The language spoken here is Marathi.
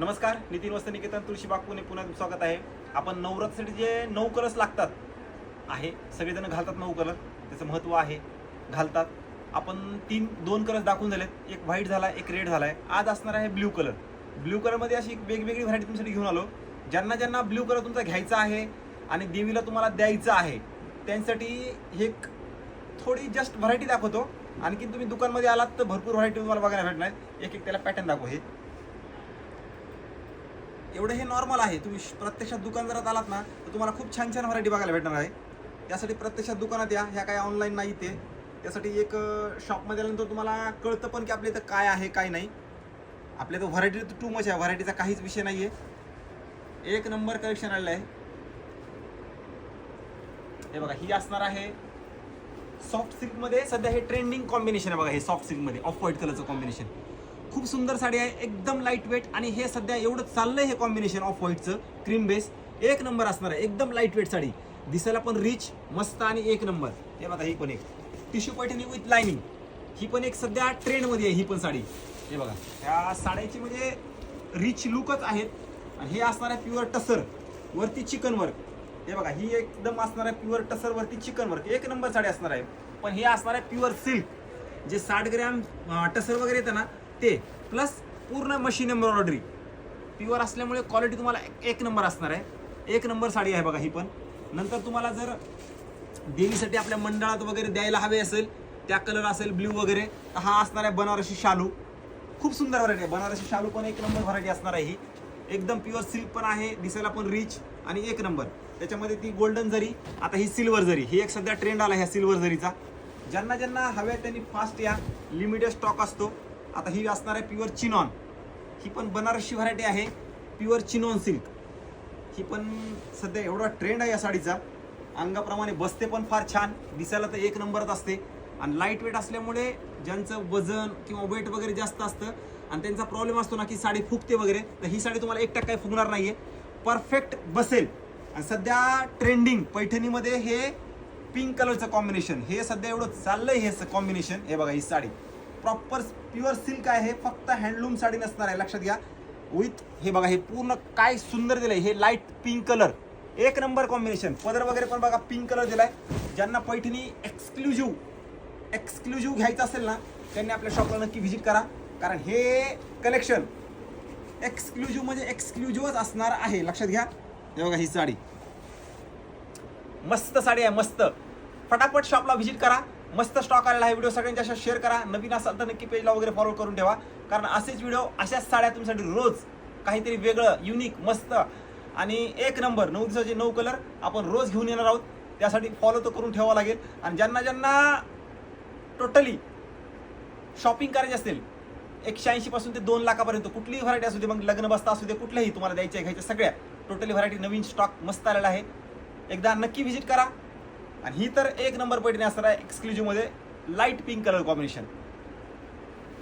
नमस्कार, नितीन वस्त्र निकेतन तुळशीबाग पुणे पुन्हा स्वागत आहे. आपण नवरात्रीसाठी जे 9 कलर्स लागतात आहे, सगळेजण घालतात 9 कलर, त्याचं महत्त्व आहे, घालतात. आपण 2 कलर्स दाखवून झालेत, एक व्हाईट झाला, एक रेड झाला आहे. आज असणार आहे ब्ल्यू कलर. ब्ल्यू कलरमध्ये अशी एक वेगवेगळी व्हरायटी तुमच्यासाठी घेऊन आलो. ज्यांना ज्यांना ब्ल्यू कलर तुमचा घ्यायचा आहे आणि देवीला तुम्हाला द्यायचं आहे, त्यांच्यासाठी हे एक थोडी जस्ट व्हरायटी दाखवतो. आणखी तुम्ही दुकानमध्ये आलात तर भरपूर व्हरायटी तुम्हाला बघायला भेटणार. एक एक त्याला पॅटर्न दाखव. हे एवढं हे नॉर्मल आहे. तुम्ही प्रत्यक्षात दुकानदारात आलात ना तर तुम्हाला खूप छान छान व्हरायटी बघायला भेटणार आहे. त्यासाठी प्रत्यक्षात दुकानात या. ह्या काय ऑनलाईन नाही ते. त्यासाठी एक शॉपमध्ये आल्यानंतर तुम्हाला कळतं पण की आपल्या इथं काय आहे काय नाही. आपल्या इथं व्हरायटी टू मच आहे, व्हरायटीचा काहीच विषय नाही आहे. एक नंबर कलेक्शन आलेलं आहे. हे बघा, ही असणार आहे सॉफ्ट सिल्कमध्ये. सध्या हे ट्रेंडिंग कॉम्बिनेशन आहे बघा. हे सॉफ्ट सिल्कमध्ये ऑफ व्हाईट कलरचं कॉम्बिनेशन खूप सुंदर साडी आहे, एकदम लाईट वेट. आणि हे सध्या एवढं चाललंय हे कॉम्बिनेशन ऑफ व्हाईटचं क्रीम बेस. एक नंबर असणार आहे, एकदम लाईट वेट साडी, दिसायला पण रिच मस्त आणि एक नंबर. हे बघा, ही पण एक टिश्यू पैठणी विथ लाइनिंग. ही पण एक सध्या ट्रेंडमध्ये आहे ही पण साडी. हे बघा, ह्या साड्याची म्हणजे रिच लुकच आहेत. आणि हे असणार आहे प्युअर टसर वरती चिकन वर्क. हे बघा, ही एकदम असणार आहे प्युअर टसर वरती चिकन वर्क. एक नंबर साडी असणार आहे. पण हे असणार आहे प्युअर सिल्क, जे 60 ग्रॅम टसर वगैरे येतं ना ते, प्लस पूर्ण मशीन एम्ब्रॉयडरी प्युअर असल्यामुळे क्वालिटी तुम्हाला एक नंबर असणार आहे. एक नंबर साडी आहे बघा ही पण. नंतर तुम्हाला जर देवीसाठी आपल्या मंडळात वगैरे द्यायला हवे असेल, त्या कलर असेल ब्ल्यू वगैरे, तर हा असणार आहे बनारसी शालू. खूप सुंदर व्हरायटी आहे. बनारसी शालू पण एक नंबर व्हरायटी असणार आहे. ही एकदम प्युअर सिल्क पण आहे, दिसायला पण रिच आणि एक नंबर. त्याच्यामध्ये ती गोल्डन जरी, आता ही सिल्वर जरी, ही एक सध्या ट्रेंड आला ह्या सिल्वर जरीचा. ज्यांना ज्यांना हव्या त्यांनी फास्ट या, लिमिटेड स्टॉक असतो. आता ही असणार आहे प्युअर चिनॉन. ही पण बनारसी व्हरायटी आहे, प्युअर चिनॉन सिल्क. ही पण सध्या एवढा ट्रेंड आहे या साडीचा. अंगाप्रमाणे बसते पण फार छान, दिसायला तर एक नंबरच असते. आणि लाईट वेट असल्यामुळे ज्यांचं वजन किंवा वेट वगैरे जास्त असतं आणि त्यांचा प्रॉब्लेम असतो ना की साडी फुगते वगैरे, तर ही साडी तुम्हाला 1% काही फुगणार नाहीये, परफेक्ट बसेल. आणि सध्या ट्रेंडिंग पैठणीमध्ये हे पिंक कलरचं कॉम्बिनेशन, हे सध्या एवढं चाललंय हे कॉम्बिनेशन. हे बघा, ही साडी प्रॉपर प्युअर सिल्क आहे, फक्त हँडलूम साडी नसणार आहे, लक्षात घ्या. विथ हे बघा, हे पूर्ण काय सुंदर दिलंय. हे लाईट पिंक कलर, एक नंबर कॉम्बिनेशन. पदर वगैरे पण बघा पिंक कलर दिलाय. ज्यांना पैठणी एक्सक्लुझिव्ह घ्यायचं असेल ना, त्यांनी आपल्या शॉपला नक्की व्हिजिट करा. कारण हे कलेक्शन एक्सक्लुझिव्ह म्हणजे एक्सक्लुझिव्हच असणार आहे, लक्षात घ्या. हे बघा, ही साडी मस्त साडी आहे, मस्त. फटाफट शॉपला व्हिजिट करा. मस्त स्टॉक आलेला आहे. व्हिडिओ सगळ्यांच्या अशा शेअर करा. नवीन असाल तर नक्की पेजला वगैरे फॉलो करून ठेवा. कारण असेच व्हिडिओ, अशाच साड्या तुमच्यासाठी रोज काहीतरी वेगळं, युनिक, मस्त आणि एक नंबर 9 दिवसाचे 9 कलर आपण रोज घेऊन येणार आहोत. त्यासाठी फॉलो तर करून ठेवावं लागेल. आणि ज्यांना ज्यांना टोटली शॉपिंग करायची असेल, 180 पासून ते 2 लाखापर्यंत कुठलीही व्हरायटी असू दे, मग लग्न बसता असू दे, कुठल्याही तुम्हाला द्यायच्या घ्यायच्या सगळ्या टोटली व्हरायटी, नवीन स्टॉक मस्त आलेला आहे. एकदा नक्की व्हिजिट करा. आणि ही तर एक नंबर पैठणी असणार आहे, एक्सक्लुझिव्हमध्ये लाईट पिंक कलर कॉम्बिनेशन.